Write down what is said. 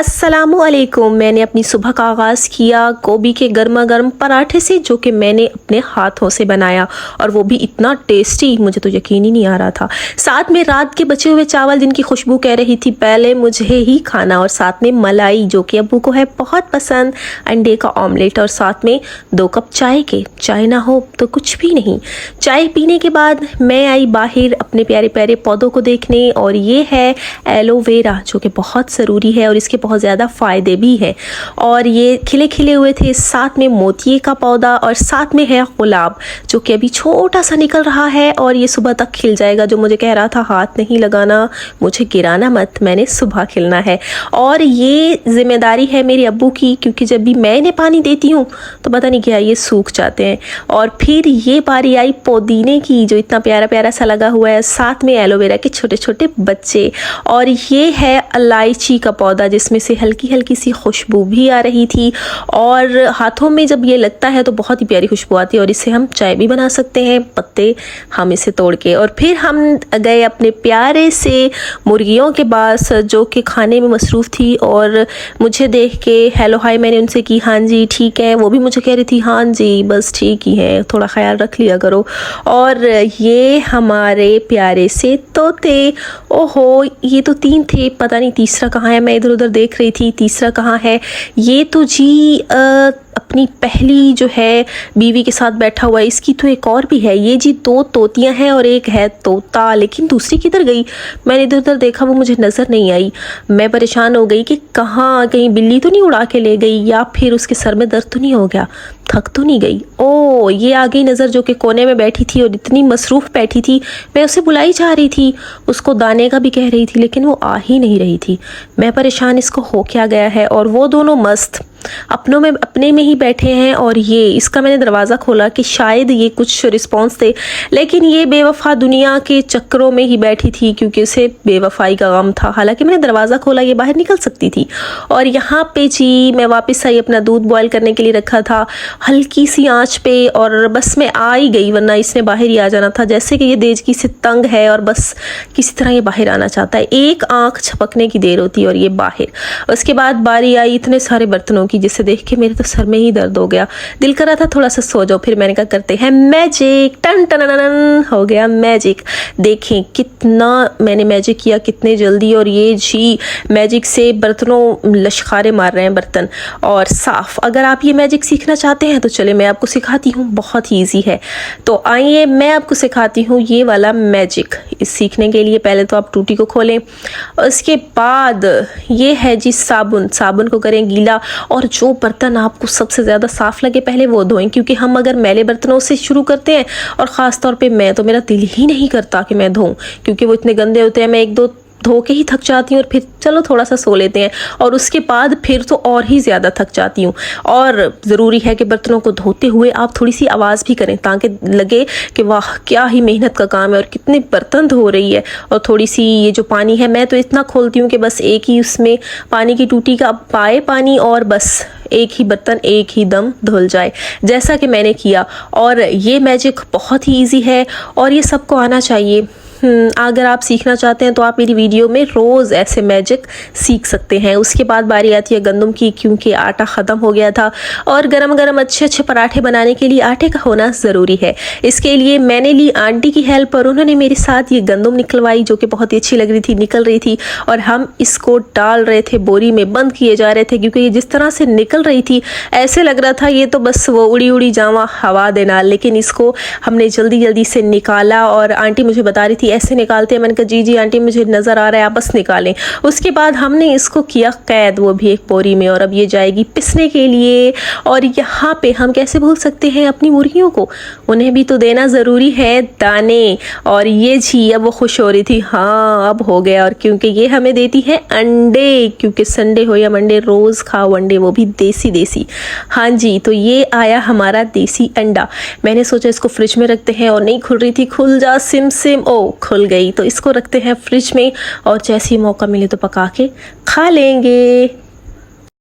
अस्सलामुअलैकुम। मैंने अपनी सुबह का आगाज़ किया गोभी के गर्मा गर्म पराठे से, जो कि मैंने अपने हाथों से बनाया और वो भी इतना टेस्टी, मुझे तो यकीन ही नहीं आ रहा था। साथ में रात के बचे हुए चावल जिनकी खुशबू कह रही थी पहले मुझे ही खाना, और साथ में मलाई जो कि अब्बू को है बहुत पसंद, अंडे का ऑमलेट, और साथ में 2 कप चाय के। चाय ना हो तो कुछ भी नहीं। चाय पीने के बाद मैं आई बाहर अपने प्यारे प्यारे पौधों को देखने, और ये है एलोवेरा जो कि बहुत ज़रूरी है और इसके बहुत ज़्यादा फ़ायदे भी हैं। और ये खिले खिले हुए थे, साथ में मोतिये का पौधा, और साथ में है गुलाब जो कि अभी छोटा सा निकल रहा है और ये सुबह तक खिल जाएगा। जो मुझे कह रहा था हाथ नहीं लगाना, मुझे गिराना मत, मैंने सुबह खिलना है। और ये जिम्मेदारी है मेरे अब्बू की, क्योंकि जब भी मैं इन्हें पानी देती हूँ तो पता नहीं क्या ये सूख जाते हैं। और फिर ये बारी आई पुदीने की जो इतना प्यारा प्यारा सा लगा हुआ है, साथ में एलोवेरा के छोटे छोटे बच्चे, और ये है इलायची का पौधा जिसमें से हल्की हल्की सी खुशबू भी आ रही थी। और हाथों में जब ये लगता है तो बहुत ही प्यारी खुशबू आती है, और इससे हम चाय भी बना सकते हैं, पत्ते हम इसे तोड़ के। और फिर हम गए अपने प्यारे से मुर्गियों के पास जो कि खाने में मसरूफ़ थी, और मुझे देख के हेलो हाय मैंने उनसे की, हाँ जी ठीक है। वो भी मुझे कह रही थी हाँ जी बस ठीक ही है, थोड़ा ख्याल रख लिया करो। और ये हमारे प्यारे से तोते, ओहो ये तो 3 थे, पता नहीं तीसरा कहाँ है। मैं इधर उधर देख रही थी तीसरा कहाँ है। ये तो जी अपनी पहली जो है बीवी के साथ बैठा हुआ है। इसकी तो एक और भी है, ये जी 2 तोतियां हैं और एक है तोता, लेकिन दूसरी किधर गई? मैंने इधर उधर देखा, वो मुझे नज़र नहीं आई। मैं परेशान हो गई कि कहाँ, कहीं बिल्ली तो नहीं उड़ा के ले गई, या फिर उसके सर में दर्द तो नहीं हो गया, थक तो नहीं गई। ओ ये आ गई नज़र, जो कि कोने में बैठी थी और इतनी मसरूफ़ बैठी थी। मैं उसे बुलाई जा रही थी, उसको दाने का भी कह रही थी, लेकिन वो आ ही नहीं रही थी। मैं परेशान, इसको हो क्या गया है। और वो दोनों मस्त अपने में ही बैठे हैं। और ये इसका मैंने दरवाज़ा खोला कि शायद ये कुछ रिस्पॉन्स दे, लेकिन ये बेवफा दुनिया के चक्करों में ही बैठी थी, क्योंकि उसे बेवफाई का गम था। हालांकि मैंने दरवाज़ा खोला, ये बाहर निकल सकती थी। और यहाँ पे जी मैं वापस आई, अपना दूध बॉयल करने के लिए रखा था हल्की सी आंच पे, और बस मैं आ ही गई, वरना इसने बाहर ही आ जाना था। जैसे कि ये देजगी से तंग है और बस किसी तरह ये बाहर आना चाहता है। एक आंख झपकने की देर होती है और ये बाहर। उसके बाद बारी आई इतने सारे बर्तनों की, जिसे देख के मेरे तो सर में ही दर्द हो गया। दिल कर रहा था थोड़ा सा सो जाओ, फिर मैंने कहा करते हैं मैजिक। टन टन टन हो गया मैजिक। देखें कितना मैंने मैजिक किया, कितने जल्दी। और ये जी मैजिक से बर्तनों लश्कारे मार रहे हैं बर्तन, और साफ। अगर आप ये मैजिक सीखना चाहते हैं तो चले मैं आपको सिखाती हूँ, बहुत ही ईजी है। तो आइए मैं आपको सिखाती हूँ ये वाला मैजिक। इस सीखने के लिए पहले तो आप टूटी को खोलें, उसके बाद ये है जी साबुन। साबुन को करें गीला, और जो बर्तन आपको सबसे ज़्यादा साफ़ लगे पहले वो धोएं, क्योंकि हम अगर मैले बर्तनों से शुरू करते हैं, और ख़ास तौर पे मैं तो, मेरा दिल ही नहीं करता कि मैं धोऊं, क्योंकि वो इतने गंदे होते हैं। मैं 1-2 धो के ही थक जाती हूँ, और फिर चलो थोड़ा सा सो लेते हैं, और उसके बाद फिर तो और ही ज़्यादा थक जाती हूँ। और ज़रूरी है कि बर्तनों को धोते हुए आप थोड़ी सी आवाज़ भी करें, ताकि लगे कि वाह क्या ही मेहनत का काम है और कितने बर्तन धो रही है। और थोड़ी सी ये जो पानी है, मैं तो इतना खोलती हूँ कि बस एक ही उसमें पानी की टूटी का पाए पानी, और बस एक ही बर्तन एक ही दम धुल जाए, जैसा कि मैंने किया। और ये मैजिक बहुत ही ईजी है और ये सबको आना चाहिए। अगर आप सीखना चाहते हैं तो आप मेरी वीडियो में रोज़ ऐसे मैजिक सीख सकते हैं। उसके बाद बारी आती है गंदम की, क्योंकि आटा ख़त्म हो गया था, और गरम गरम अच्छे अच्छे पराठे बनाने के लिए आटे का होना ज़रूरी है। इसके लिए मैंने ली आंटी की हेल्प, और उन्होंने मेरे साथ ये गंदम निकलवाई, जो कि बहुत ही अच्छी लग रही थी, निकल रही थी। और हम इसको डाल रहे थे, बोरी में बंद किए जा रहे थे, क्योंकि ये जिस तरह से निकल रही थी ऐसे लग रहा था ये तो बस वो उड़ी उड़ी जावा हवा देना। लेकिन इसको हमने जल्दी जल्दी से निकाला, और आंटी मुझे बता रही थी ऐसे निकालते हैं। मैंने कहा जी जी आंटी मुझे नज़र आ रहा है, आप बस निकालें। उसके बाद हमने इसको किया कैद, वो भी एक बोरी में, और अब ये जाएगी पिसने के लिए। और यहाँ पे हम कैसे भूल सकते हैं अपनी मुर्गियों को, उन्हें भी तो देना ज़रूरी है दाने। और ये जी अब वो खुश हो रही थी, हाँ अब हो गया। और क्योंकि ये हमें देती है अंडे, क्योंकि संडे हो या मंडे रोज़ खाओ अंडे, वो भी देसी देसी। हाँ जी, तो ये आया हमारा देसी अंडा। मैंने सोचा इसको फ्रिज में रखते हैं, और नहीं खुल रही थी, खुल जा सिम सिम, ओ खुल गई। तो इसको रखते हैं फ्रिज में, और जैसे ही मौका मिले तो पका के खा लेंगे।